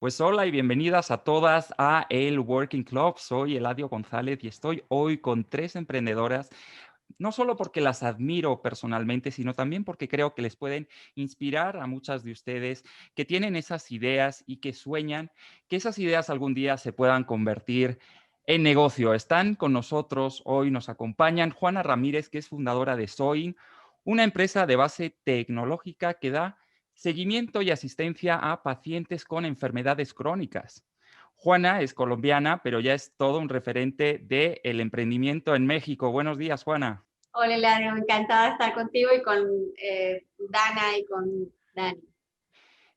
Pues hola y bienvenidas a todas a El Working Club. Soy Eladio González y estoy hoy con tres emprendedoras, no solo porque las admiro personalmente, sino también porque creo que les pueden inspirar a muchas de ustedes que tienen esas ideas y que sueñan que esas ideas algún día se puedan convertir en negocio. Están con nosotros hoy, nos acompañan Juana Ramírez, que es fundadora de Soin, una empresa de base tecnológica que da seguimiento y asistencia a pacientes con enfermedades crónicas. Juana es colombiana, pero ya es todo un referente del emprendimiento en México. Buenos días, Juana. Hola, Lario, encantada de estar contigo y con Dana y con Dani.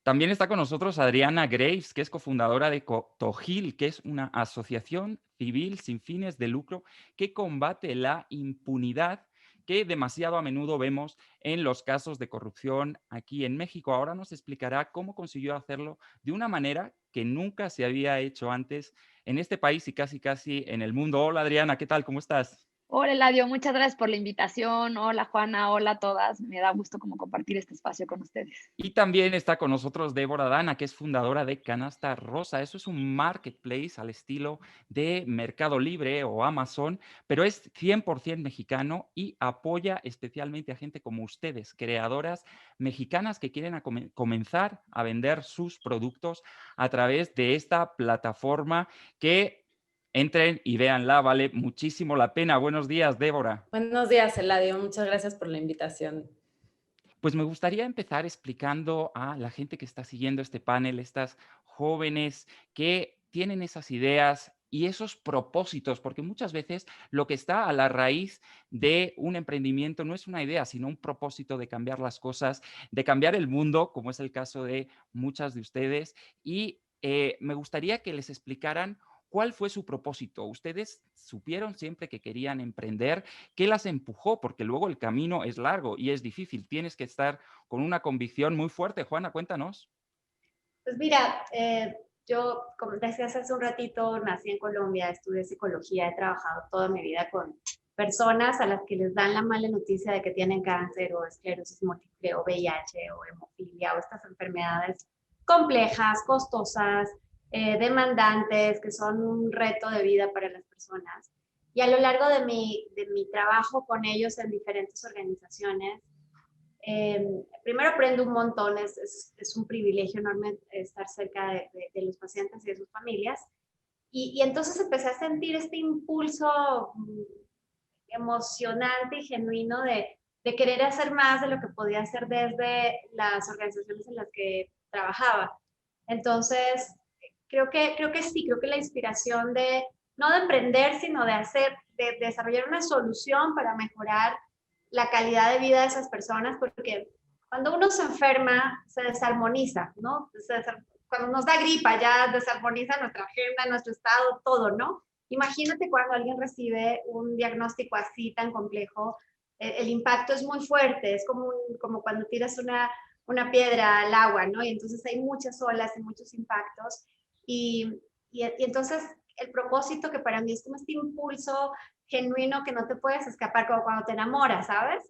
También está con nosotros Adriana Graves, que es cofundadora de Cotogil, que es una asociación civil sin fines de lucro que combate la impunidad que demasiado a menudo vemos en los casos de corrupción aquí en México. Ahora nos explicará cómo consiguió hacerlo de una manera que nunca se había hecho antes en este país y casi casi en el mundo. Hola Adriana, ¿qué tal? ¿Cómo estás? Hola, Eladio, muchas gracias por la invitación. Hola, Juana, hola a todas. Me da gusto como compartir este espacio con ustedes. Y también está con nosotros Débora Dana, que es fundadora de Canasta Rosa. Eso es un marketplace al estilo de Mercado Libre o Amazon, pero es 100% mexicano y apoya especialmente a gente como ustedes, creadoras mexicanas que quieren comenzar a vender sus productos a través de esta plataforma que entren y véanla, vale muchísimo la pena. Buenos días, Débora. Buenos días, Eladio. Muchas gracias por la invitación. Pues me gustaría empezar explicando a la gente que está siguiendo este panel, estas jóvenes que tienen esas ideas y esos propósitos, porque muchas veces lo que está a la raíz de un emprendimiento no es una idea, sino un propósito de cambiar las cosas, de cambiar el mundo, como es el caso de muchas de ustedes. Y me gustaría que les explicaran cuál fue su propósito. Ustedes supieron siempre que querían emprender. ¿Qué las empujó? Porque luego el camino es largo y es difícil. Tienes que estar con una convicción muy fuerte. Juana, cuéntanos. Pues mira, yo, como decías hace un ratito, nací en Colombia, estudié psicología, he trabajado toda mi vida con personas a las que les dan la mala noticia de que tienen cáncer o esclerosis múltiple o VIH o hemofilia o estas enfermedades complejas, costosas, demandantes, que son un reto de vida para las personas. Y a lo largo de mi trabajo con ellos en diferentes organizaciones, primero aprendo un montón, es un privilegio enorme estar cerca de los pacientes y de sus familias. Y entonces empecé a sentir este impulso emocionante y genuino de querer hacer más de lo que podía hacer desde las organizaciones en las que trabajaba. Entonces, creo que sí, creo que la inspiración de, no de emprender, sino de hacer, de desarrollar una solución para mejorar la calidad de vida de esas personas, porque cuando uno se enferma, se desarmoniza, ¿no? Cuando nos da gripa, ya desarmoniza nuestra agenda, nuestro estado, todo, ¿no? Imagínate cuando alguien recibe un diagnóstico así tan complejo, el impacto es muy fuerte, es como cuando tiras una piedra al agua, ¿no? Y entonces hay muchas olas y muchos impactos. Y entonces el propósito que para mí es como este impulso genuino que no te puedes escapar, como cuando te enamoras, ¿sabes?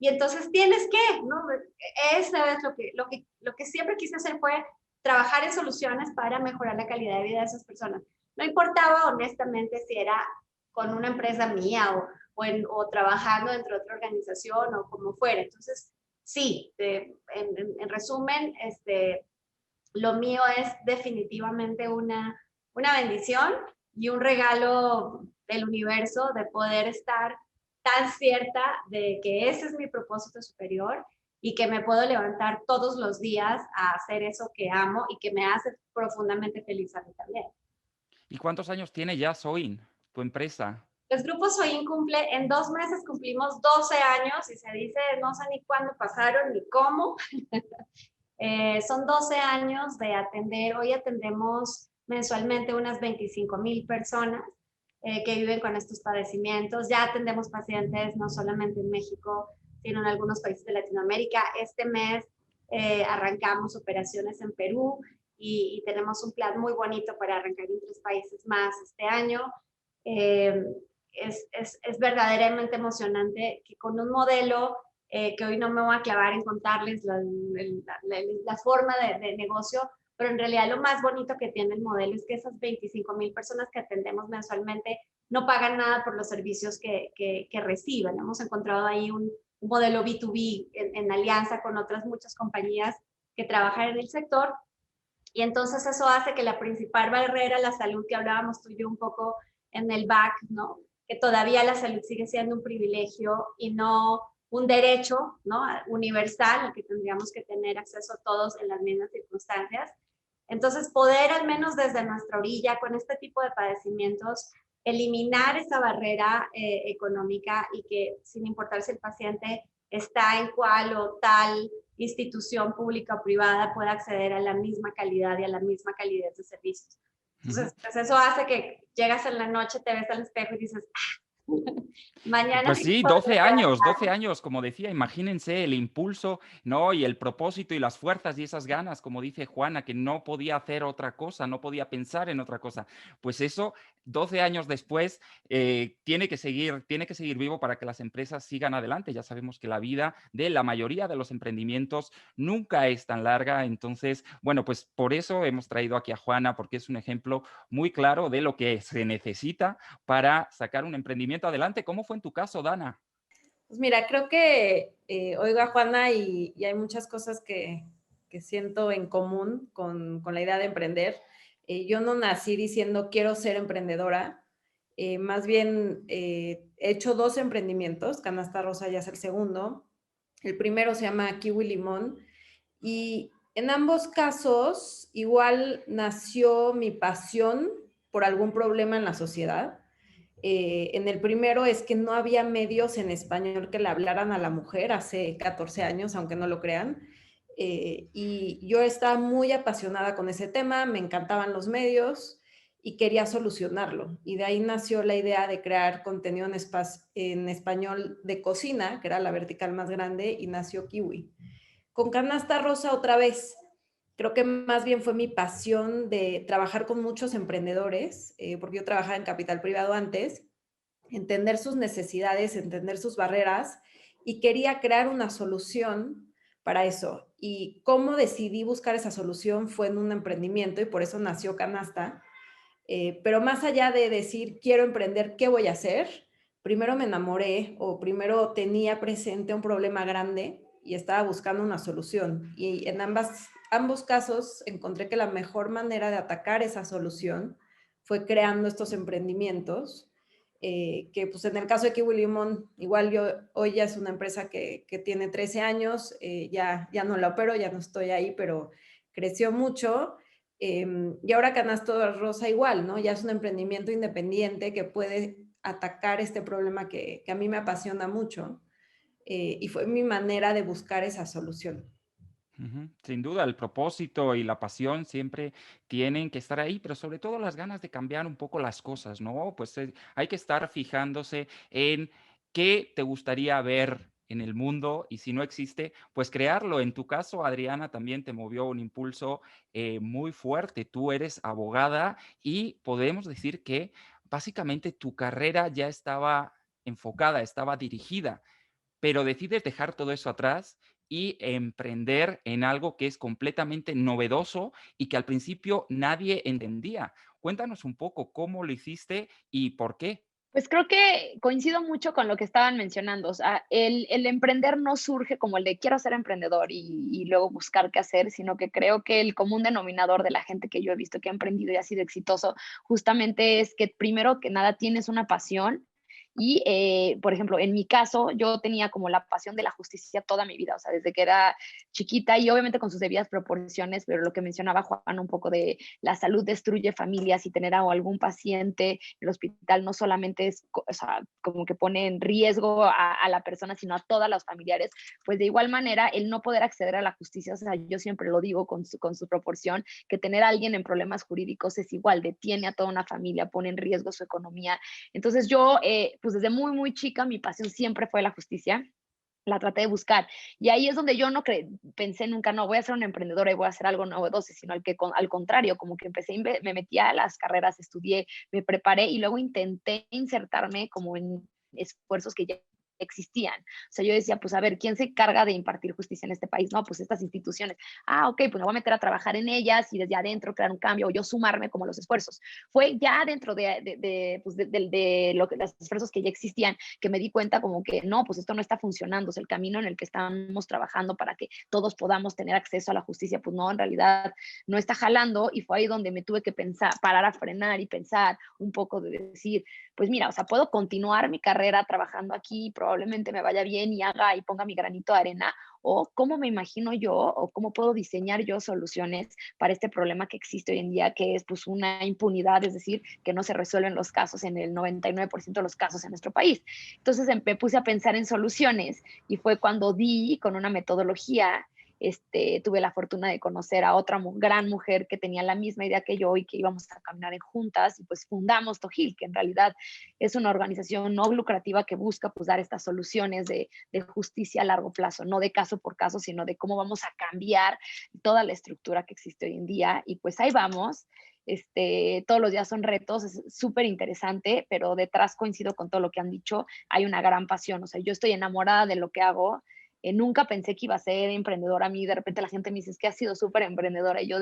Y entonces tienes que, ¿no? Eso es lo que siempre quise hacer, fue trabajar en soluciones para mejorar la calidad de vida de esas personas. No importaba honestamente si era con una empresa mía o trabajando dentro de otra organización o como fuera. Entonces, sí, en resumen, lo mío es definitivamente una bendición y un regalo del universo de poder estar tan cierta de que ese es mi propósito superior y que me puedo levantar todos los días a hacer eso que amo y que me hace profundamente feliz a mí también. ¿Y cuántos años tiene ya Soin, tu empresa? Los grupos Soin cumple, en 2 meses cumplimos 12 años y se dice, no sé ni cuándo pasaron ni cómo. Son 12 años de atender, hoy atendemos mensualmente unas 25,000 personas que viven con estos padecimientos. Ya atendemos pacientes no solamente en México, sino en algunos países de Latinoamérica. Este mes arrancamos operaciones en Perú y tenemos un plan muy bonito para arrancar en 3 países más este año. Eh, es verdaderamente emocionante que con un modelo que hoy no me voy a clavar en contarles la forma de negocio, pero en realidad lo más bonito que tiene el modelo es que esas 25,000 personas que atendemos mensualmente no pagan nada por los servicios que reciben. Hemos encontrado ahí un modelo B2B en alianza con otras muchas compañías que trabajan en el sector, y entonces eso hace que la principal barrera a la salud, que hablábamos tú y yo un poco en el back, ¿no? Que todavía la salud sigue siendo un privilegio y no un derecho, ¿no? Universal, al que tendríamos que tener acceso todos en las mismas circunstancias. Entonces, poder al menos desde nuestra orilla, con este tipo de padecimientos, eliminar esa barrera económica, y que sin importar si el paciente está en cual o tal institución pública o privada, pueda acceder a la misma calidad y a la misma calidez de servicios. Entonces, pues eso hace que llegas en la noche, te ves al espejo y dices, mañana Pues sí sí, puedo 12 años, como decía, imagínense el impulso, ¿no? Y el propósito y las fuerzas y esas ganas, como dice Juana, que no podía hacer otra cosa, no podía pensar en otra cosa. Pues eso, 12 años después, tiene que seguir vivo para que las empresas sigan adelante. Ya sabemos que la vida de la mayoría de los emprendimientos nunca es tan larga. Entonces, bueno, pues por eso hemos traído aquí a Juana, porque es un ejemplo muy claro de lo que se necesita para sacar un emprendimiento adelante. ¿Cómo fue en tu caso, Dana? Pues mira, creo que oigo a Juana y hay muchas cosas que siento en común con la idea de emprender. Yo no nací diciendo quiero ser emprendedora, más bien he hecho 2 emprendimientos, Canasta Rosa ya es el segundo. El primero se llama Kiwi Limón, y en ambos casos igual nació mi pasión por algún problema en la sociedad. En el primero es que no había medios en español que le hablaran a la mujer hace 14 años, aunque no lo crean. Y yo estaba muy apasionada con ese tema, me encantaban los medios y quería solucionarlo. Y de ahí nació la idea de crear contenido en español de cocina, que era la vertical más grande, y nació Kiwi. Con Canasta Rosa otra vez, creo que más bien fue mi pasión de trabajar con muchos emprendedores, porque yo trabajaba en capital privado antes, entender sus necesidades, entender sus barreras, y quería crear una solución para eso. Y cómo decidí buscar esa solución fue en un emprendimiento, y por eso nació Canasta. Pero más allá de decir quiero emprender, ¿qué voy a hacer? Primero me enamoré, o primero tenía presente un problema grande y estaba buscando una solución. Y en ambos casos encontré que la mejor manera de atacar esa solución fue creando estos emprendimientos, que pues en el caso de Kiwi Limón, igual yo hoy ya es una empresa que tiene 13 años, ya no la opero, ya no estoy ahí, pero creció mucho. Y ahora Canasta Rosa igual, ¿no? Ya es un emprendimiento independiente que puede atacar este problema que a mí me apasiona mucho, y fue mi manera de buscar esa solución. Sin duda, el propósito y la pasión siempre tienen que estar ahí, pero sobre todo las ganas de cambiar un poco las cosas, ¿no? Pues hay que estar fijándose en qué te gustaría ver en el mundo, y si no existe, pues crearlo. En tu caso, Adriana, también te movió un impulso muy fuerte. Tú eres abogada y podemos decir que básicamente tu carrera ya estaba enfocada, estaba dirigida, pero decides dejar todo eso atrás y emprender en algo que es completamente novedoso y que al principio nadie entendía. Cuéntanos un poco cómo lo hiciste y por qué. Pues creo que coincido mucho con lo que estaban mencionando. O sea, el emprender no surge como el de quiero ser emprendedor y luego buscar qué hacer, sino que creo que el común denominador de la gente que yo he visto que ha emprendido y ha sido exitoso justamente es que primero que nada tienes una pasión. Y, por ejemplo, en mi caso, yo tenía como la pasión de la justicia toda mi vida, o sea, desde que era chiquita, y obviamente con sus debidas proporciones, pero lo que mencionaba Juan un poco de la salud destruye familias, y tener a algún paciente en el hospital no solamente es, o sea, como que pone en riesgo a la persona, sino a todas las familiares. Pues de igual manera, el no poder acceder a la justicia, o sea, yo siempre lo digo con su proporción, que tener a alguien en problemas jurídicos es igual, detiene a toda una familia, pone en riesgo su economía. Entonces yo, pues desde muy, muy chica, mi pasión siempre fue la justicia. La traté de buscar. Y ahí es donde yo no pensé nunca, no, voy a ser una emprendedora y voy a hacer algo novedoso, sino al contrario, como que empecé, me metí a las carreras, estudié, me preparé y luego intenté insertarme como en esfuerzos que ya existían. O sea, yo decía, pues a ver, ¿quién se encarga de impartir justicia en este país? No, pues estas instituciones. Ah, ok, pues me voy a meter a trabajar en ellas y desde adentro crear un cambio, o yo sumarme como los esfuerzos. Fue ya dentro de los esfuerzos que ya existían que me di cuenta como que no, pues esto no está funcionando, es el camino en el que estamos trabajando para que todos podamos tener acceso a la justicia, pues no, en realidad no está jalando, y fue ahí donde me tuve que pensar, parar a frenar y pensar un poco de decir, pues mira, o sea, puedo continuar mi carrera trabajando aquí, probablemente me vaya bien y haga y ponga mi granito de arena, o cómo me imagino yo, o cómo puedo diseñar yo soluciones para este problema que existe hoy en día, que es pues una impunidad, es decir, que no se resuelven los casos en el 99% de los casos en nuestro país. Entonces me puse a pensar en soluciones y fue cuando di con una metodología. Tuve la fortuna de conocer a otra gran mujer que tenía la misma idea que yo y que íbamos a caminar en juntas, y pues fundamos Tojil, que en realidad es una organización no lucrativa que busca pues dar estas soluciones de justicia a largo plazo, no de caso por caso, sino de cómo vamos a cambiar toda la estructura que existe hoy en día, y pues ahí vamos. Todos los días son retos, es súper interesante, pero detrás coincido con todo lo que han dicho, hay una gran pasión, o sea, yo estoy enamorada de lo que hago. Nunca pensé que iba a ser emprendedora. A mí de repente la gente me dice, es que has sido súper emprendedora, y yo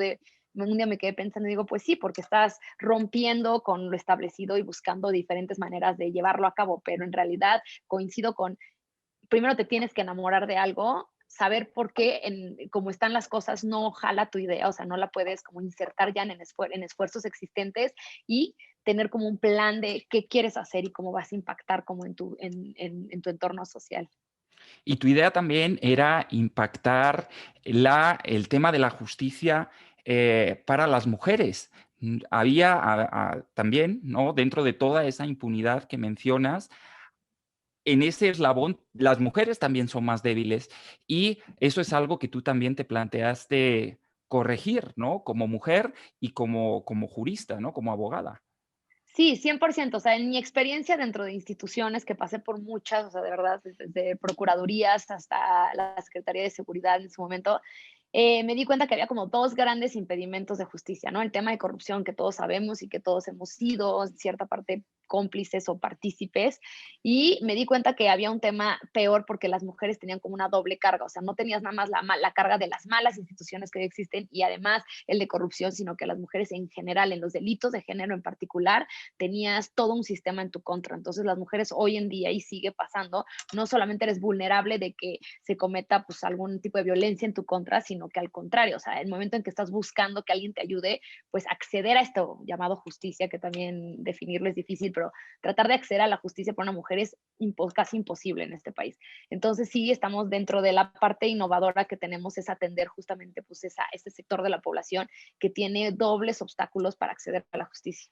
un día me quedé pensando y digo, pues sí, porque estás rompiendo con lo establecido y buscando diferentes maneras de llevarlo a cabo, pero en realidad coincido con, primero te tienes que enamorar de algo, saber por qué, como están las cosas, no jala tu idea, o sea, no la puedes como insertar ya en esfuerzos existentes, y tener como un plan de qué quieres hacer y cómo vas a impactar como en tu entorno social. Y tu idea también era impactar el tema de la justicia para las mujeres. Había también, ¿no? Dentro de toda esa impunidad que mencionas, en ese eslabón, las mujeres también son más débiles, y eso es algo que tú también te planteaste corregir, ¿no? Como mujer y como jurista, ¿no? Como abogada. Sí, 100%. O sea, en mi experiencia dentro de instituciones, que pasé por muchas, o sea, de verdad, desde procuradurías hasta la Secretaría de Seguridad en su momento, me di cuenta que había como dos grandes impedimentos de justicia, ¿no? El tema de corrupción, que todos sabemos y que todos hemos sido en cierta parte cómplices o partícipes, y me di cuenta que había un tema peor porque las mujeres tenían como una doble carga, o sea, no tenías nada más la carga de las malas instituciones que hoy existen y además el de corrupción, sino que las mujeres en general, en los delitos de género en particular, tenías todo un sistema en tu contra. Entonces las mujeres hoy en día, y sigue pasando, no solamente eres vulnerable de que se cometa pues algún tipo de violencia en tu contra, sino que al contrario, o sea, el momento en que estás buscando que alguien te ayude, pues acceder a esto llamado justicia, que también definirlo es difícil, pero tratar de acceder a la justicia para una mujer es casi imposible en este país. Entonces sí, estamos dentro de la parte innovadora que tenemos, es atender justamente pues este sector de la población que tiene dobles obstáculos para acceder a la justicia.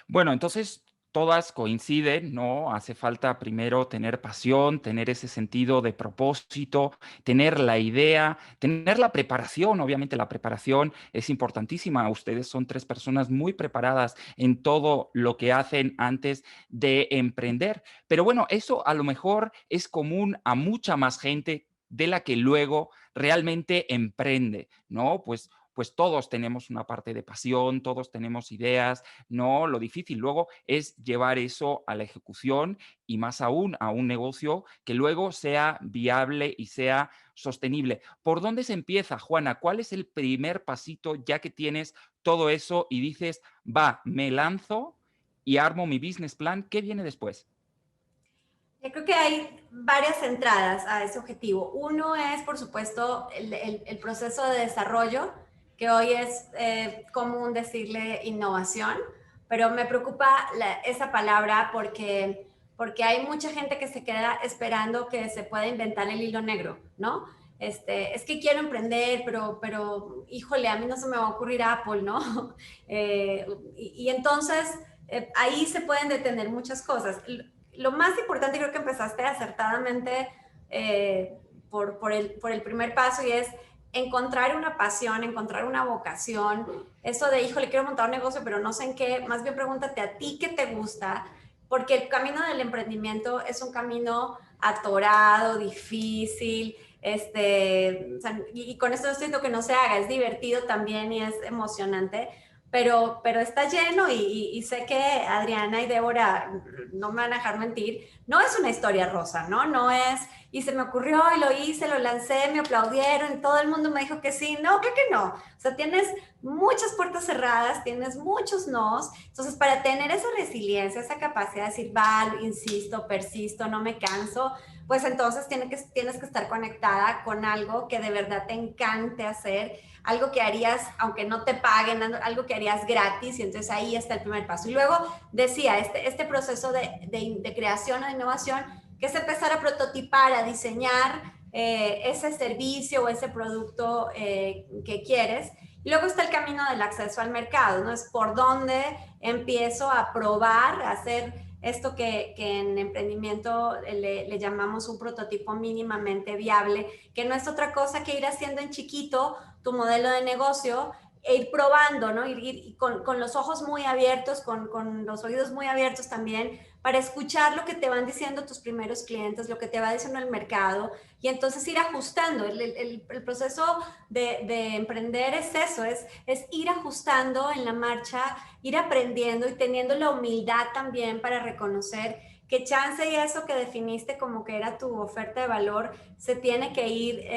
Bueno, entonces todas coinciden, ¿no? Hace falta primero tener pasión, tener ese sentido de propósito, tener la idea, tener la preparación. Obviamente la preparación es importantísima. Ustedes son tres personas muy preparadas en todo lo que hacen antes de emprender. Pero bueno, eso a lo mejor es común a mucha más gente de la que luego realmente emprende, ¿no? Pues todos tenemos una parte de pasión, todos tenemos ideas, no, lo difícil luego es llevar eso a la ejecución, y más aún a un negocio que luego sea viable y sea sostenible. ¿Por dónde se empieza, Juana? ¿Cuál es el primer pasito ya que tienes todo eso y dices, va, me lanzo y armo mi business plan? ¿Qué viene después? Yo creo que hay varias entradas a ese objetivo. Uno es, por supuesto, el proceso de desarrollo, que hoy es común decirle innovación, pero me preocupa esa palabra porque hay mucha gente que se queda esperando que se pueda inventar el hilo negro, ¿no? Es que quiero emprender, pero híjole, a mí no se me va a ocurrir Apple, ¿no? Y entonces ahí se pueden detener muchas cosas. Lo más importante, creo que empezaste acertadamente por el primer paso, y es encontrar una pasión, encontrar una vocación. Eso de, híjole, quiero montar un negocio, pero no sé en qué. Más bien pregúntate a ti qué te gusta, porque el camino del emprendimiento es un camino atorado, difícil, o sea, y con esto no estoy diciendo que no se haga, es divertido también y es emocionante, pero está lleno y sé que Adriana y Débora no me van a dejar mentir, no es una historia rosa, ¿no? No es, y se me ocurrió y lo hice, lo lancé, me aplaudieron, todo el mundo me dijo que sí, no, creo que no. O sea, tienes muchas puertas cerradas, tienes muchos nos, entonces para tener esa resiliencia, esa capacidad de decir, va, insisto, persisto, no me canso, pues entonces tienes que estar conectada con algo que de verdad te encante hacer, algo que harías, aunque no te paguen, algo que harías gratis, y entonces ahí está el primer paso. Y luego decía, este proceso de creación o de innovación, que es empezar a prototipar, a diseñar ese servicio o ese producto que quieres. Y luego está el camino del acceso al mercado, ¿no? Es por dónde empiezo a probar, a hacer esto que en emprendimiento le llamamos un prototipo mínimamente viable, que no es otra cosa que ir haciendo en chiquito tu modelo de negocio e ir probando, ¿no? Ir con los ojos muy abiertos, con los oídos muy abiertos también, para escuchar lo que te van diciendo tus primeros clientes, lo que te va diciendo el mercado, y entonces ir ajustando. El proceso de emprender es eso, es ir ajustando en la marcha, ir aprendiendo y teniendo la humildad también para reconocer que chance y eso que definiste como que era tu oferta de valor se tiene que ir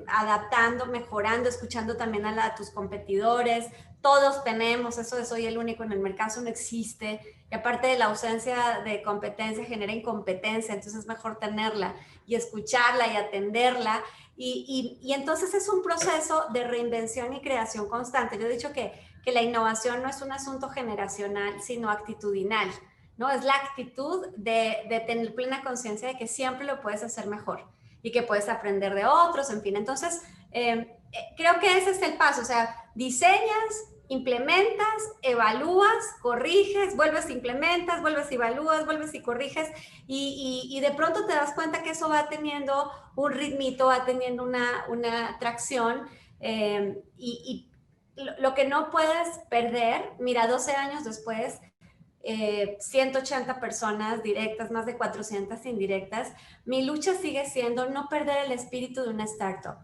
adaptando, mejorando, escuchando también a tus competidores. Todos tenemos, eso de soy el único en el mercado, eso no existe. Y aparte de la ausencia de competencia genera incompetencia, entonces es mejor tenerla y escucharla y atenderla. Y entonces es un proceso de reinvención y creación constante. Yo he dicho que la innovación no es un asunto generacional, sino actitudinal, ¿no? Es la actitud de tener plena conciencia de que siempre lo puedes hacer mejor y que puedes aprender de otros, en fin. Entonces, creo que ese es el paso, o sea, diseñas, implementas, evalúas, corriges, vuelves, implementas, vuelves, evalúas, vuelves y corriges, y de pronto te das cuenta que eso va teniendo un ritmito, va teniendo una tracción, y lo que no puedes perder, mira, 12 años después, 180 personas directas, más de 400 indirectas, mi lucha sigue siendo no perder el espíritu de una startup.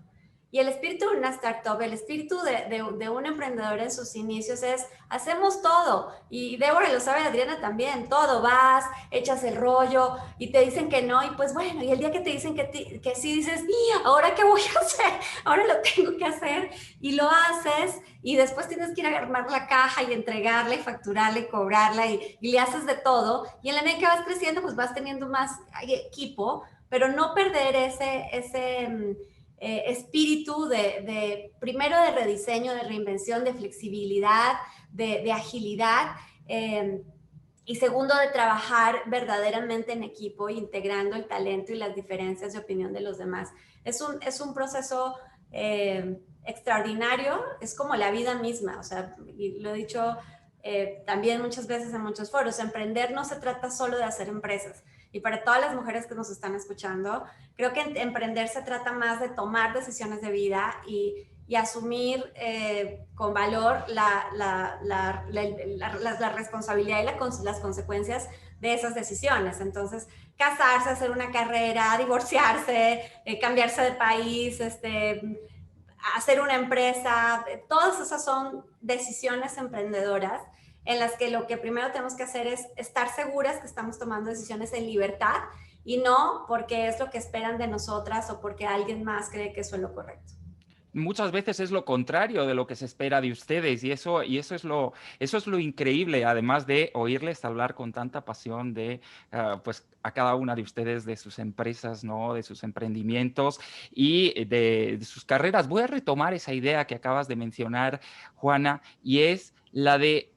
Y el espíritu de una startup, el espíritu de un emprendedor en sus inicios es, hacemos todo. Y Débora lo sabe, Adriana también, todo, vas, echas el rollo y te dicen que no, y pues bueno, y el día que te dicen que sí, dices, ¿ahora qué voy a hacer? Ahora lo tengo que hacer, y lo haces, y después tienes que ir a armar la caja y entregarla y facturarla y cobrarla, y le haces de todo. Y en la medida que vas creciendo, pues vas teniendo más equipo, pero no perder ese espíritu primero de rediseño, de reinvención, de flexibilidad, de agilidad, y segundo, de trabajar verdaderamente en equipo, integrando el talento y las diferencias de opinión de los demás. Es un proceso extraordinario, es como la vida misma, o sea, y lo he dicho también muchas veces en muchos foros, emprender no se trata solo de hacer empresas. Y para todas las mujeres que nos están escuchando, creo que emprender se trata más de tomar decisiones de vida y asumir con valor la responsabilidad y las consecuencias de esas decisiones. Entonces, casarse, hacer una carrera, divorciarse, cambiarse de país, hacer una empresa, todas esas son decisiones emprendedoras en las que lo que primero tenemos que hacer es estar seguras que estamos tomando decisiones en libertad y no porque es lo que esperan de nosotras o porque alguien más cree que eso es lo correcto. Muchas veces es lo contrario de lo que se espera de ustedes, y eso es lo increíble, además de oírles hablar con tanta pasión de pues a cada una de ustedes, de sus empresas, ¿no? De sus emprendimientos y de sus carreras. Voy a retomar esa idea que acabas de mencionar, Juana, y es la de: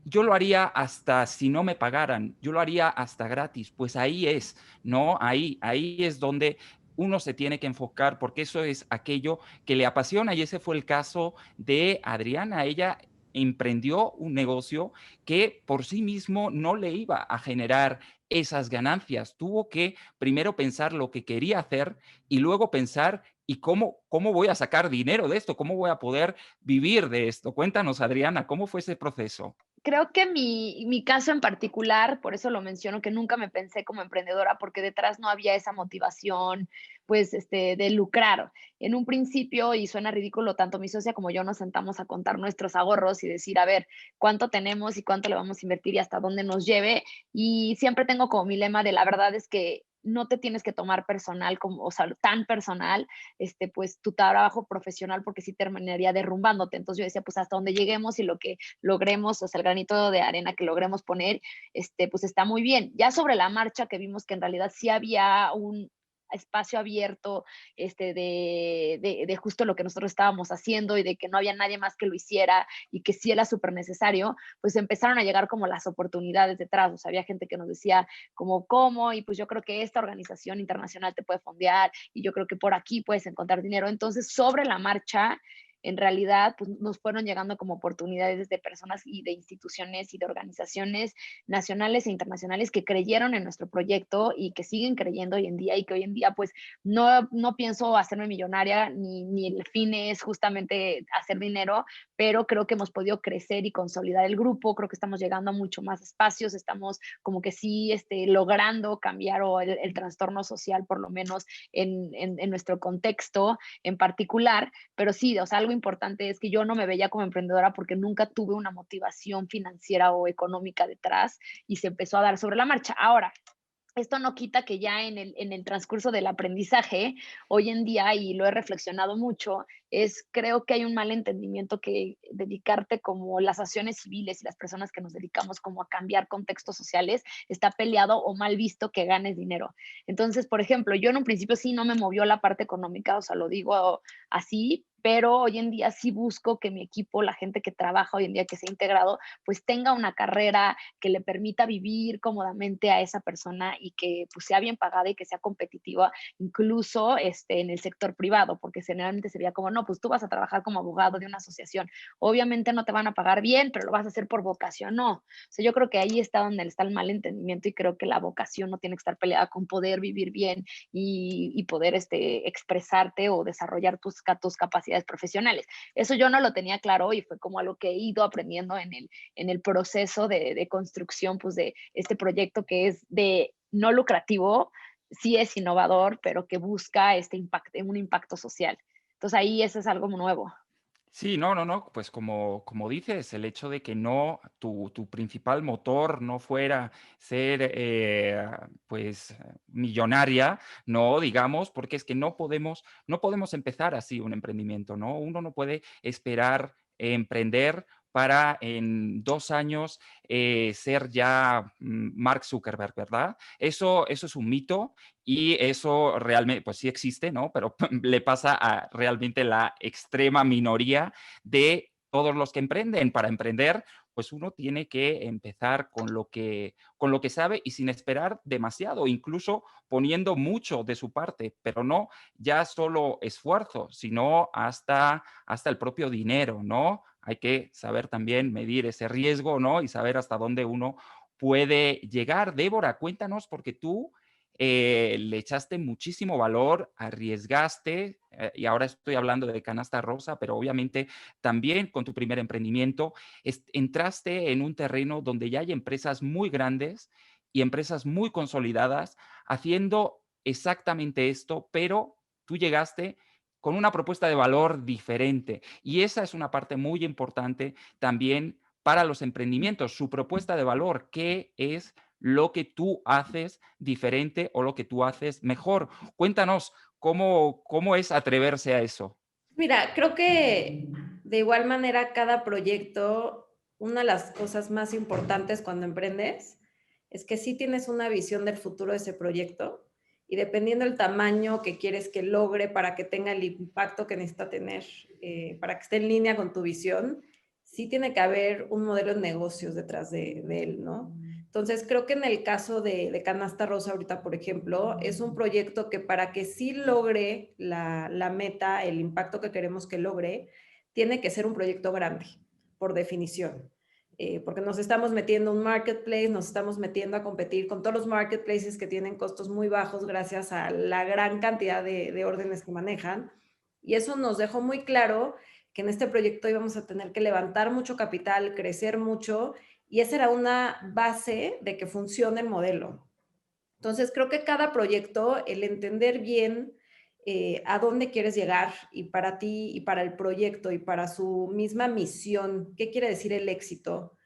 yo lo haría hasta si no me pagaran, yo lo haría hasta gratis. Pues ahí es, ¿no? Ahí es donde uno se tiene que enfocar, porque eso es aquello que le apasiona, y ese fue el caso de Adriana. Ella emprendió un negocio que por sí mismo no le iba a generar esas ganancias. Tuvo que primero pensar lo que quería hacer y luego pensar, ¿y cómo voy a sacar dinero de esto? ¿Cómo voy a poder vivir de esto? Cuéntanos, Adriana, ¿cómo fue ese proceso? Creo que mi caso en particular, por eso lo menciono, que nunca me pensé como emprendedora, porque detrás no había esa motivación, pues, de lucrar. En un principio, y suena ridículo, tanto mi socia como yo nos sentamos a contar nuestros ahorros y decir, a ver, cuánto tenemos y cuánto le vamos a invertir y hasta dónde nos lleve. Y siempre tengo como mi lema de la verdad es que no te tienes que tomar personal, como, o sea, tan personal, pues tu trabajo profesional, porque sí terminaría derrumbándote. Entonces yo decía, pues hasta donde lleguemos y lo que logremos, o sea, el granito de arena que logremos poner, pues está muy bien. Ya sobre la marcha que vimos que en realidad sí había un espacio abierto de justo lo que nosotros estábamos haciendo y de que no había nadie más que lo hiciera y que sí era súper necesario, pues empezaron a llegar como las oportunidades detrás. O sea, había gente que nos decía como, ¿cómo? Y pues yo creo que esta organización internacional te puede fondear y yo creo que por aquí puedes encontrar dinero. Entonces, sobre la marcha, en realidad, pues nos fueron llegando como oportunidades de personas y de instituciones y de organizaciones nacionales e internacionales que creyeron en nuestro proyecto y que siguen creyendo hoy en día y que hoy en día pues no pienso hacerme millonaria ni el fin es justamente hacer dinero, pero creo que hemos podido crecer y consolidar el grupo, creo que estamos llegando a mucho más espacios, estamos como que sí logrando cambiar o el trastorno social por lo menos en nuestro contexto en particular, pero sí, o sea, algo importante es que yo no me veía como emprendedora porque nunca tuve una motivación financiera o económica detrás y se empezó a dar sobre la marcha. Ahora, esto no quita que ya en el transcurso del aprendizaje, hoy en día, y lo he reflexionado mucho, creo que hay un mal entendimiento que dedicarte como las acciones civiles y las personas que nos dedicamos como a cambiar contextos sociales, está peleado o mal visto que ganes dinero. Entonces, por ejemplo, yo en un principio sí no me movió la parte económica, o sea, lo digo así, pero hoy en día sí busco que mi equipo, la gente que trabaja hoy en día, que se ha integrado, pues tenga una carrera que le permita vivir cómodamente a esa persona y que pues, sea bien pagada y que sea competitiva, incluso en el sector privado, porque generalmente sería como, no, pues tú vas a trabajar como abogado de una asociación, obviamente no te van a pagar bien, pero lo vas a hacer por vocación, no. O sea, yo creo que ahí está donde está el mal entendimiento y creo que la vocación no tiene que estar peleada con poder vivir bien y poder expresarte o desarrollar tus capacidades profesionales. Eso yo no lo tenía claro y fue como algo que he ido aprendiendo en el proceso de construcción pues, de este proyecto que es de no lucrativo, sí es innovador, pero que busca un impacto social. Entonces ahí eso es algo nuevo. Sí, no, no, no, pues como dices, el hecho de que no, tu principal motor no fuera ser, pues, millonaria, no, digamos, porque es que no podemos empezar así un emprendimiento, ¿no? Uno no puede esperar emprender para en 2 años, ser ya, Mark Zuckerberg, ¿verdad? Eso es un mito y eso realmente, pues sí existe, ¿no? Pero le pasa a realmente la extrema minoría de todos los que emprenden. Para emprender, pues uno tiene que empezar con lo que sabe y sin esperar demasiado, incluso poniendo mucho de su parte, pero no ya solo esfuerzo, sino hasta el propio dinero, ¿no? Hay que saber también medir ese riesgo, ¿no? Y saber hasta dónde uno puede llegar. Débora, cuéntanos, porque tú le echaste muchísimo valor, arriesgaste, y ahora estoy hablando de Canasta Rosa, pero obviamente también con tu primer emprendimiento, entraste en un terreno donde ya hay empresas muy grandes y empresas muy consolidadas haciendo exactamente esto, pero tú llegaste con una propuesta de valor diferente. Y esa es una parte muy importante también para los emprendimientos, su propuesta de valor, qué es lo que tú haces diferente o lo que tú haces mejor. Cuéntanos, ¿cómo es atreverse a eso? Mira, creo que de igual manera cada proyecto, una de las cosas más importantes cuando emprendes es que sí tienes una visión del futuro de ese proyecto y dependiendo del tamaño que quieres que logre para que tenga el impacto que necesita tener, para que esté en línea con tu visión, sí tiene que haber un modelo de negocios detrás de él, ¿no? Entonces, creo que en el caso de Canasta Rosa ahorita, por ejemplo, es un proyecto que para que sí logre la meta, el impacto que queremos que logre, tiene que ser un proyecto grande, por definición. Porque nos estamos metiendo en un marketplace, nos estamos metiendo a competir con todos los marketplaces que tienen costos muy bajos gracias a la gran cantidad de órdenes que manejan. Y eso nos dejó muy claro que en este proyecto íbamos a tener que levantar mucho capital, crecer mucho Y esa era una base de que funcione el modelo. Entonces, creo que cada proyecto, el entender bien a dónde quieres llegar y para ti y para el proyecto y para su misma misión, qué quiere decir el éxito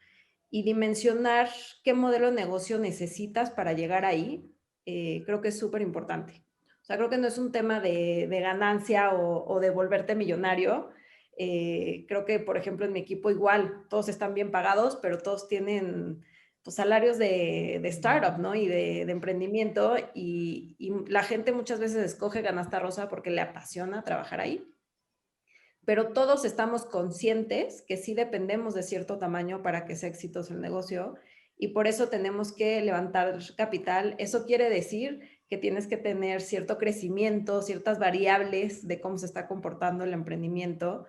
y dimensionar qué modelo de negocio necesitas para llegar ahí, creo que es súper importante. O sea, creo que no es un tema de ganancia o de volverte millonario. Creo que, por ejemplo, en mi equipo igual, todos están bien pagados, pero todos tienen pues, salarios de startup, ¿no? Y de emprendimiento, y la gente muchas veces escoge Canasta Rosa porque le apasiona trabajar ahí. Pero todos estamos conscientes que sí dependemos de cierto tamaño para que sea exitoso el negocio y por eso tenemos que levantar capital. Eso quiere decir que tienes que tener cierto crecimiento, ciertas variables de cómo se está comportando el emprendimiento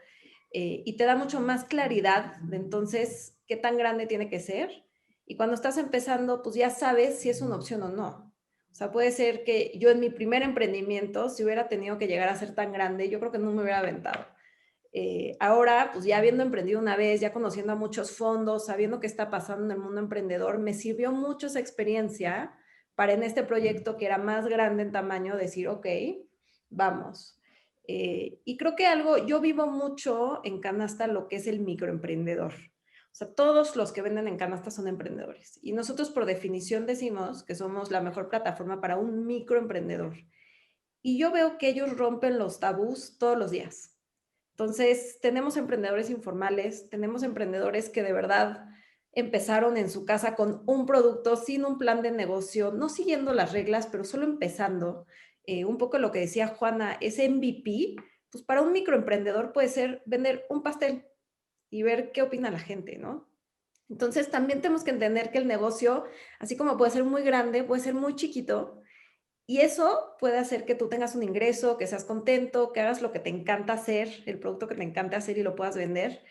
y te da mucho más claridad de entonces qué tan grande tiene que ser. Y cuando estás empezando, pues ya sabes si es una opción o no. O sea, puede ser que yo en mi primer emprendimiento, si hubiera tenido que llegar a ser tan grande, yo creo que no me hubiera aventado. Ahora, pues ya habiendo emprendido una vez, ya conociendo a muchos fondos, sabiendo qué está pasando en el mundo emprendedor, me sirvió mucho esa experiencia para en este proyecto que era más grande en tamaño decir, ok, vamos. Y creo que yo vivo mucho en Canasta lo que es el microemprendedor. O sea, todos los que venden en Canasta son emprendedores. Y nosotros por definición decimos que somos la mejor plataforma para un microemprendedor. Y yo veo que ellos rompen los tabús todos los días. Entonces, tenemos emprendedores informales, tenemos emprendedores que de verdad empezaron en su casa con un producto, sin un plan de negocio, no siguiendo las reglas, pero solo empezando. Un poco lo que decía Juana, ese MVP, pues para un microemprendedor puede ser vender un pastel y ver qué opina la gente, ¿no? Entonces, también tenemos que entender que el negocio, así como puede ser muy grande, puede ser muy chiquito. Y eso puede hacer que tú tengas un ingreso, que seas contento, que hagas lo que te encanta hacer, el producto que te encanta hacer y lo puedas vender.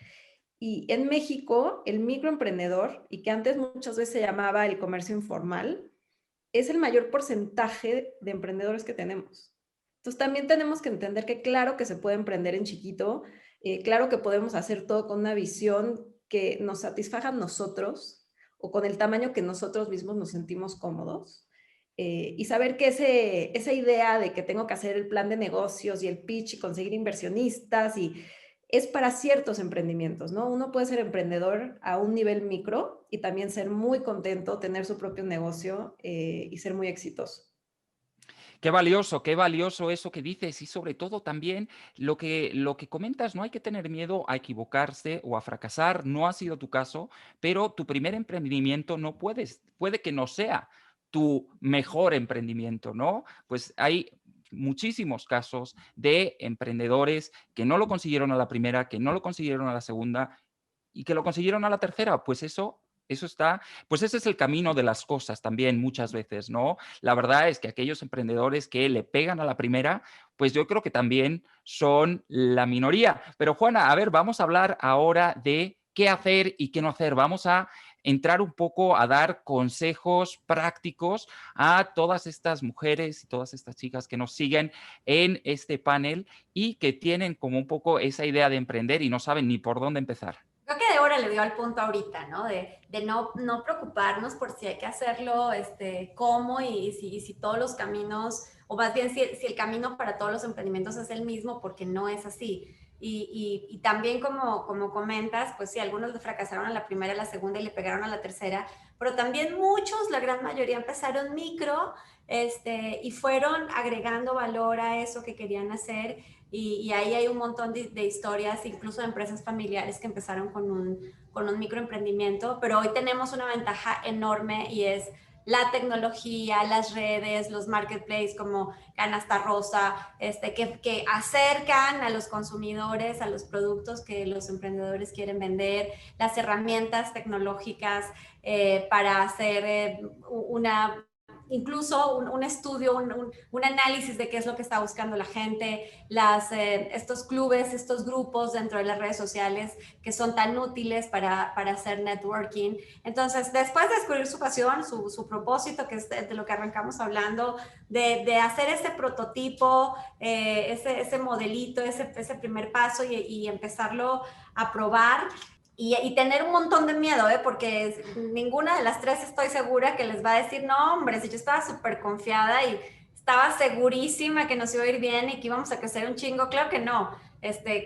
Y en México, el microemprendedor, y que antes muchas veces se llamaba el comercio informal, es el mayor porcentaje de emprendedores que tenemos. Entonces también tenemos que entender que claro que se puede emprender en chiquito, claro que podemos hacer todo con una visión que nos satisfaga a nosotros o con el tamaño que nosotros mismos nos sentimos cómodos. Y saber que esa idea de que tengo que hacer el plan de negocios y el pitch y conseguir inversionistas es para ciertos emprendimientos, ¿no? Uno puede ser emprendedor a un nivel micro y también ser muy contento, tener su propio negocio y ser muy exitoso. Qué valioso eso que dices y sobre todo también lo que comentas, no hay que tener miedo a equivocarse o a fracasar, no ha sido tu caso, pero tu primer emprendimiento puede que no sea tu mejor emprendimiento, ¿no? Pues hay muchísimos casos de emprendedores que no lo consiguieron a la primera, que no lo consiguieron a la segunda y que lo consiguieron a la tercera. Pues eso está, pues ese es el camino de las cosas también muchas veces, ¿no? La verdad es que aquellos emprendedores que le pegan a la primera, pues yo creo que también son la minoría. Pero Juana, a ver, vamos a hablar ahora de qué hacer y qué no hacer. Vamos a entrar un poco a dar consejos prácticos a todas estas mujeres y todas estas chicas que nos siguen en este panel y que tienen como un poco esa idea de emprender y no saben ni por dónde empezar. Creo que Débora le dio al punto ahorita, ¿no? De no preocuparnos por si hay que hacerlo, cómo y si todos los caminos, o más bien si el camino para todos los emprendimientos es el mismo, porque no es así. Y también como comentas, pues sí, algunos le fracasaron a la primera, a la segunda y le pegaron a la tercera, pero también muchos, la gran mayoría empezaron micro, y fueron agregando valor a eso que querían hacer. Y ahí hay un montón de historias, incluso de empresas familiares que empezaron con un microemprendimiento, pero hoy tenemos una ventaja enorme y es la tecnología, las redes, los marketplaces como Canasta Rosa, que acercan a los consumidores a los productos que los emprendedores quieren vender, las herramientas tecnológicas para hacer incluso un estudio, un análisis de qué es lo que está buscando la gente, estos clubes, estos grupos dentro de las redes sociales que son tan útiles para hacer networking. Entonces, después de descubrir su pasión, su propósito, que es de lo que arrancamos hablando, de hacer ese prototipo, ese modelito, ese primer paso y empezarlo a probar, y tener un montón de miedo, porque ninguna de las tres estoy segura que les va a decir, no, hombre, si yo estaba súper confiada y estaba segurísima que nos iba a ir bien y que íbamos a crecer un chingo. Claro que no.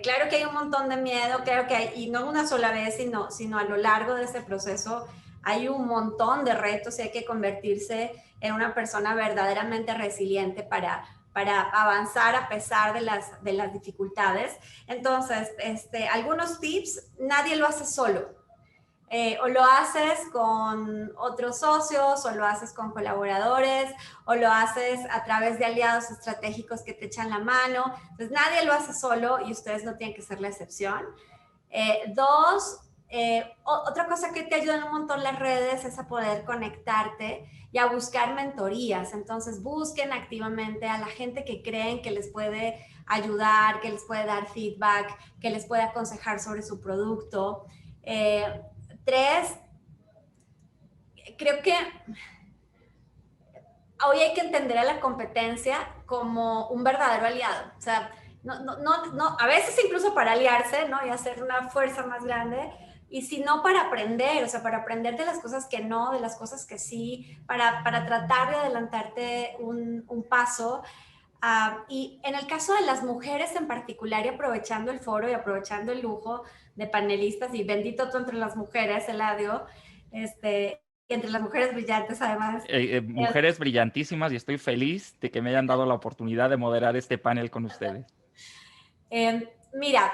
Claro que hay un montón de miedo, claro que hay, y no una sola vez, sino a lo largo de ese proceso hay un montón de retos y hay que convertirse en una persona verdaderamente resiliente para avanzar a pesar de las dificultades. Entonces, algunos tips, nadie lo hace solo. O lo haces con otros socios, o lo haces con colaboradores, o lo haces a través de aliados estratégicos que te echan la mano. Entonces, nadie lo hace solo y ustedes no tienen que ser la excepción. Dos, otra cosa que te ayuda un montón las redes es a poder conectarte y a buscar mentorías. Entonces, busquen activamente a la gente que creen que les puede ayudar, que les puede dar feedback, que les puede aconsejar sobre su producto. Tres, creo que hoy hay que entender a la competencia como un verdadero aliado. O sea, no, a veces incluso para aliarse, ¿no? Y hacer una fuerza más grande, y si no para aprender, o sea, para aprender de las cosas que no, de las cosas que sí, para tratar de adelantarte un paso. Y en el caso de las mujeres en particular, y aprovechando el foro y aprovechando el lujo de panelistas, y bendito tú entre las mujeres, Eladio, y entre las mujeres brillantes además. Mujeres brillantísimas, y estoy feliz de que me hayan dado la oportunidad de moderar este panel con ustedes. Mira,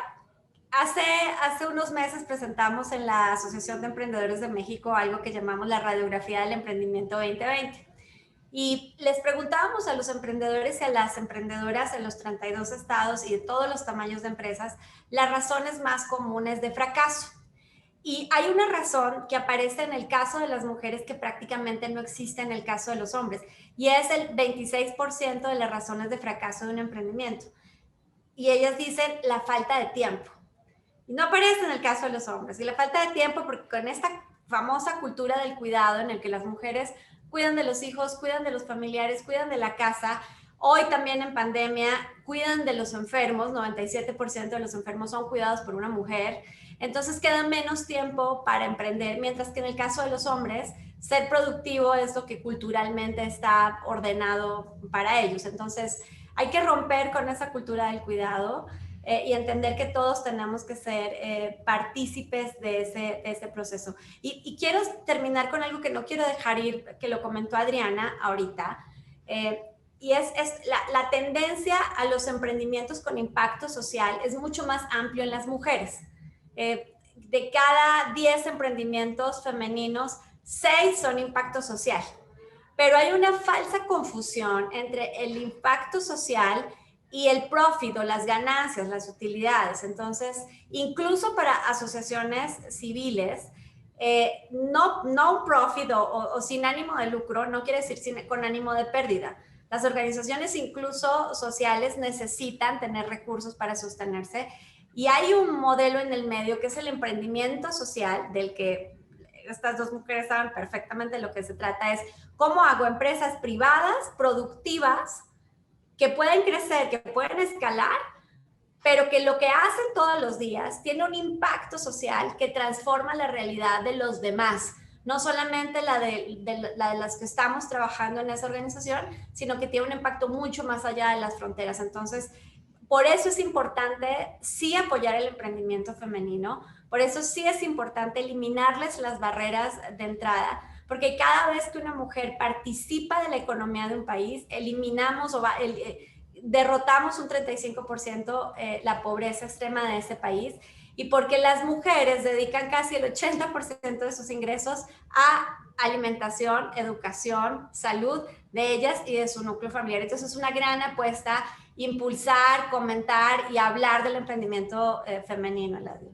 hace unos meses presentamos en la Asociación de Emprendedores de México algo que llamamos la Radiografía del Emprendimiento 2020. Y les preguntábamos a los emprendedores y a las emprendedoras en los 32 estados y de todos los tamaños de empresas las razones más comunes de fracaso. Y hay una razón que aparece en el caso de las mujeres que prácticamente no existe en el caso de los hombres, y es el 26% de las razones de fracaso de un emprendimiento. Y ellas dicen la falta de tiempo. Y no aparece en el caso de los hombres. Y la falta de tiempo, porque con esta famosa cultura del cuidado en el que las mujeres cuidan de los hijos, cuidan de los familiares, cuidan de la casa, hoy también en pandemia cuidan de los enfermos, 97% de los enfermos son cuidados por una mujer. Entonces queda menos tiempo para emprender, mientras que en el caso de los hombres, ser productivo es lo que culturalmente está ordenado para ellos. Entonces hay que romper con esa cultura del cuidado y entender que todos tenemos que ser partícipes de ese proceso. Y quiero terminar con algo que no quiero dejar ir, que lo comentó Adriana ahorita, y es la tendencia a los emprendimientos con impacto social es mucho más amplio en las mujeres. De cada 10 emprendimientos femeninos, 6 son impacto social. Pero hay una falsa confusión entre el impacto social y el profit o las ganancias, las utilidades. Entonces, incluso para asociaciones civiles, no un profit o sin ánimo de lucro, no quiere decir con ánimo de pérdida. Las organizaciones incluso sociales necesitan tener recursos para sostenerse, y hay un modelo en el medio que es el emprendimiento social, del que estas dos mujeres saben perfectamente lo que se trata. Es cómo hago empresas privadas, productivas, que pueden crecer, que pueden escalar, pero que lo que hacen todos los días tiene un impacto social que transforma la realidad de los demás. No solamente la de las que estamos trabajando en esa organización, sino que tiene un impacto mucho más allá de las fronteras. Entonces, por eso es importante sí apoyar el emprendimiento femenino, por eso sí es importante eliminarles las barreras de entrada, porque cada vez que una mujer participa de la economía de un país, eliminamos derrotamos un 35% la pobreza extrema de ese país, y porque las mujeres dedican casi el 80% de sus ingresos a alimentación, educación, salud de ellas y de su núcleo familiar. Entonces es una gran apuesta impulsar, comentar y hablar del emprendimiento femenino, Eladio.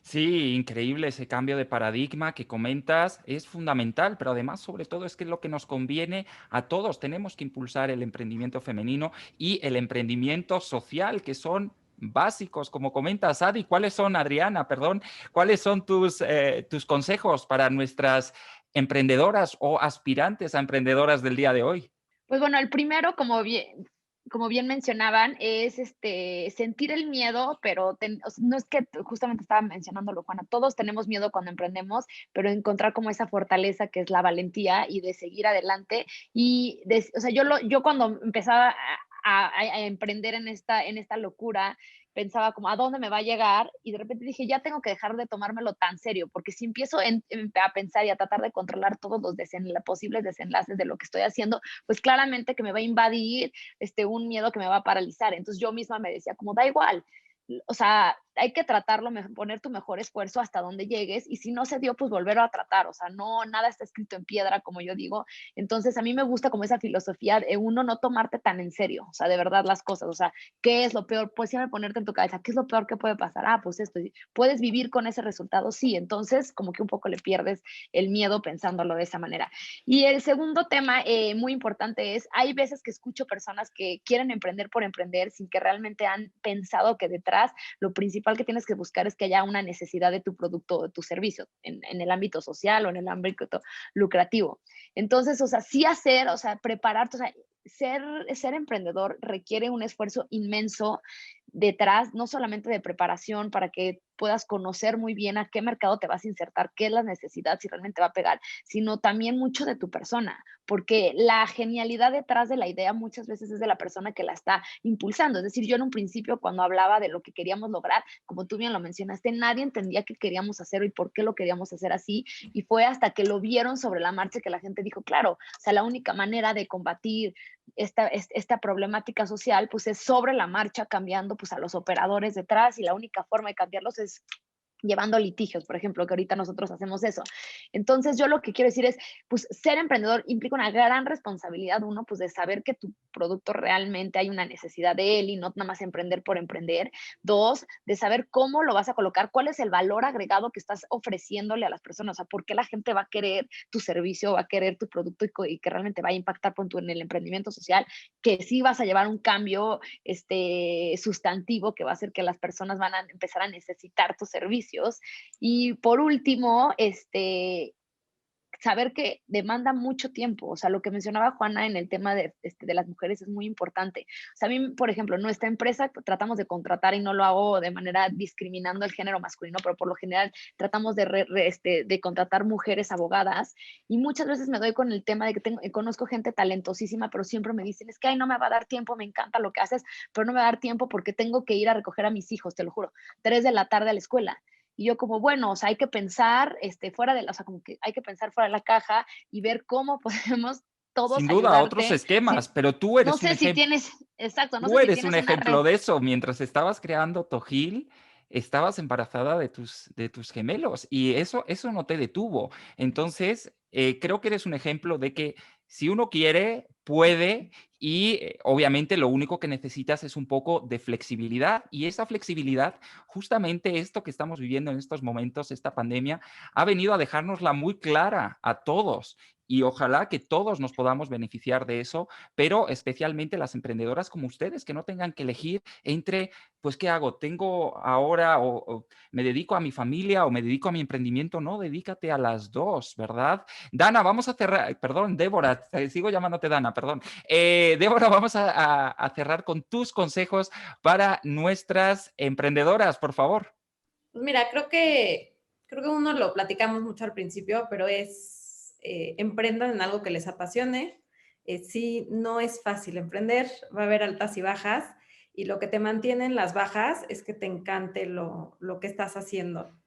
Sí, increíble ese cambio de paradigma que comentas, es fundamental, pero además, sobre todo, es que es lo que nos conviene a todos. Tenemos que impulsar el emprendimiento femenino y el emprendimiento social, que son básicos, como comentas, Adi. ¿Cuáles son, Adriana, perdón, cuáles son tus consejos para nuestras emprendedoras o aspirantes a emprendedoras del día de hoy? Pues bueno, el primero, como bien como bien mencionaban, es sentir el miedo, pero o sea, no es que justamente estaba mencionándolo, Juana, todos tenemos miedo cuando emprendemos, pero encontrar como esa fortaleza que es la valentía y de seguir adelante. Y, o sea, yo cuando empezaba a emprender en esta locura, pensaba como, ¿a dónde me va a llegar? Y de repente dije, ya tengo que dejar de tomármelo tan serio, porque si empiezo a pensar y a tratar de controlar todos los posibles desenlaces de lo que estoy haciendo, pues claramente que me va a invadir un miedo que me va a paralizar. Entonces yo misma me decía, como da igual, o sea, hay que tratarlo, poner tu mejor esfuerzo hasta donde llegues y si no se dio, pues volverlo a tratar, o sea, no, nada está escrito en piedra, como yo digo. Entonces a mí me gusta como esa filosofía de uno no tomarte tan en serio, o sea, de verdad las cosas, o sea, ¿qué es lo peor? Pues siempre ponerte en tu cabeza, ¿qué es lo peor que puede pasar? Ah, pues esto, ¿puedes vivir con ese resultado? Sí, entonces como que un poco le pierdes el miedo pensándolo de esa manera. Y el segundo tema muy importante es, hay veces que escucho personas que quieren emprender por emprender sin que realmente han pensado que detrás lo principal que tienes que buscar es que haya una necesidad de tu producto o de tu servicio en el ámbito social o en el ámbito lucrativo. Entonces, o sea, sí hacer, o sea, prepararte, o sea, ser emprendedor requiere un esfuerzo inmenso detrás, no solamente de preparación para que puedas conocer muy bien a qué mercado te vas a insertar, qué es la necesidad, si realmente va a pegar, sino también mucho de tu persona, porque la genialidad detrás de la idea muchas veces es de la persona que la está impulsando. Es decir, yo en un principio cuando hablaba de lo que queríamos lograr, como tú bien lo mencionaste, nadie entendía qué queríamos hacer y por qué lo queríamos hacer así, y fue hasta que lo vieron sobre la marcha que la gente dijo, claro, o sea, la única manera de combatir esta problemática social, pues es sobre la marcha cambiando pues a los operadores detrás y la única forma de cambiarlos es llevando litigios, por ejemplo, que ahorita nosotros hacemos eso. Entonces, yo lo que quiero decir es, pues, ser emprendedor implica una gran responsabilidad, uno, pues, de saber que tu producto realmente hay una necesidad de él y no nada más emprender por emprender. Dos, de saber cómo lo vas a colocar, cuál es el valor agregado que estás ofreciéndole a las personas, o sea, por qué la gente va a querer tu servicio, va a querer tu producto y que realmente va a impactar en el emprendimiento social, que sí vas a llevar un cambio sustantivo que va a hacer que las personas van a empezar a necesitar tus servicios. Y por último, saber que demanda mucho tiempo. O sea, lo que mencionaba Juana en el tema de las mujeres es muy importante. O sea, a mí, por ejemplo, en nuestra empresa tratamos de contratar y no lo hago de manera discriminando el género masculino, pero por lo general tratamos de contratar mujeres abogadas y muchas veces me doy con el tema de que conozco gente talentosísima, pero siempre me dicen, es que ay, no me va a dar tiempo, me encanta lo que haces, pero no me va a dar tiempo porque tengo que ir a recoger a mis hijos, te lo juro, 3 de la tarde a la escuela. Y yo como, bueno, o sea, hay que pensar o sea, como que hay que pensar fuera de la caja y ver cómo podemos todos Sin duda, otros ayudarte. esquemas, Sí, pero tú no eres un sé si ejemplo. tienes, exacto, no Tú sé si eres un tienes una red. ejemplo de eso. Mientras estabas creando Tojil, estabas embarazada de tus gemelos y eso no te detuvo. Entonces, creo que eres un ejemplo de que si uno quiere, puede y obviamente lo único que necesitas es un poco de flexibilidad y esa flexibilidad, justamente esto que estamos viviendo en estos momentos, esta pandemia, ha venido a dejárnosla muy clara a todos y ojalá que todos nos podamos beneficiar de eso, pero especialmente las emprendedoras como ustedes, que no tengan que elegir entre, pues, ¿qué hago? ¿Tengo ahora o me dedico a mi familia o me dedico a mi emprendimiento? No, dedícate a las dos, ¿verdad? Dana, vamos a cerrar, perdón, Débora, sigo llamándote Dana, perdón. Débora, vamos a cerrar con tus consejos para nuestras emprendedoras, por favor. Pues mira, creo que uno lo platicamos mucho al principio, pero es emprendan en algo que les apasione. Sí, no es fácil emprender, va a haber altas y bajas, y lo que te mantiene en las bajas es que te encante lo que estás haciendo.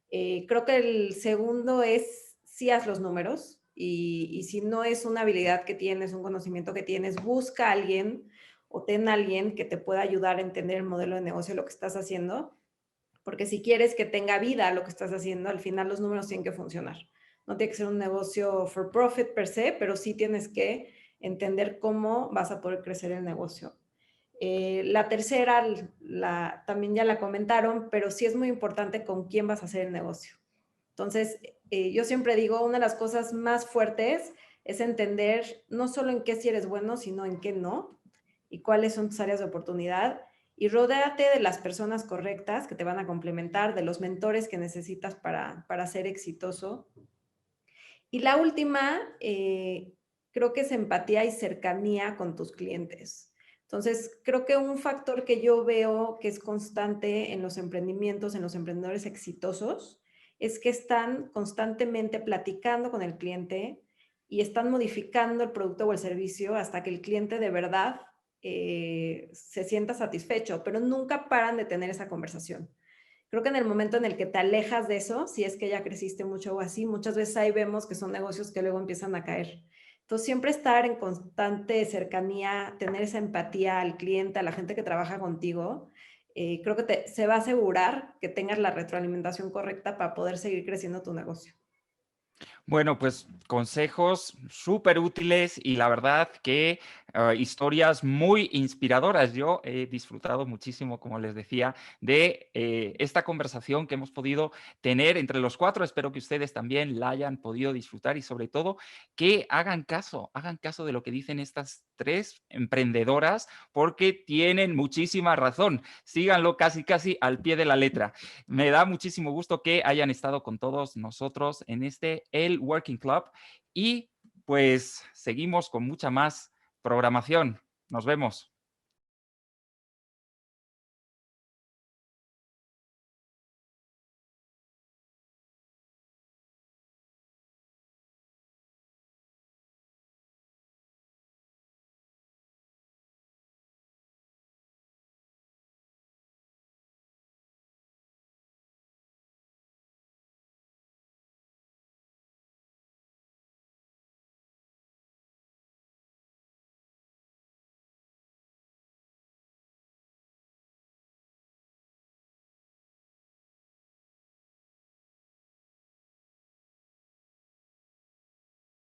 Creo que el segundo es sí haz los números, y si no es una habilidad que tienes, un conocimiento que tienes, busca a alguien o ten a alguien que te pueda ayudar a entender el modelo de negocio de lo que estás haciendo, porque si quieres que tenga vida lo que estás haciendo, al final los números tienen que funcionar. No tiene que ser un negocio for profit per se, pero sí tienes que entender cómo vas a poder crecer el negocio. La tercera, también ya la comentaron, pero sí es muy importante con quién vas a hacer el negocio. Entonces, yo siempre digo, una de las cosas más fuertes es entender no solo en qué sí eres bueno, sino en qué no, y cuáles son tus áreas de oportunidad, y rodéate de las personas correctas que te van a complementar, de los mentores que necesitas para ser exitoso. Y la última, creo que es empatía y cercanía con tus clientes. Entonces, creo que un factor que yo veo que es constante en los emprendimientos, en los emprendedores exitosos, es que están constantemente platicando con el cliente y están modificando el producto o el servicio hasta que el cliente de verdad se sienta satisfecho, pero nunca paran de tener esa conversación. Creo que en el momento en el que te alejas de eso, si es que ya creciste mucho o así, muchas veces ahí vemos que son negocios que luego empiezan a caer. Entonces, siempre estar en constante cercanía, tener esa empatía al cliente, a la gente que trabaja contigo, creo que se va a asegurar que tengas la retroalimentación correcta para poder seguir creciendo tu negocio. Bueno, pues consejos súper útiles y la verdad que historias muy inspiradoras. Yo he disfrutado muchísimo, como les decía, de esta conversación que hemos podido tener entre los cuatro. Espero que ustedes también la hayan podido disfrutar y sobre todo que hagan caso de lo que dicen estas tres emprendedoras porque tienen muchísima razón. Síganlo casi al pie de la letra. Me da muchísimo gusto que hayan estado con todos nosotros en El Working Club y pues seguimos con mucha más programación. Nos vemos.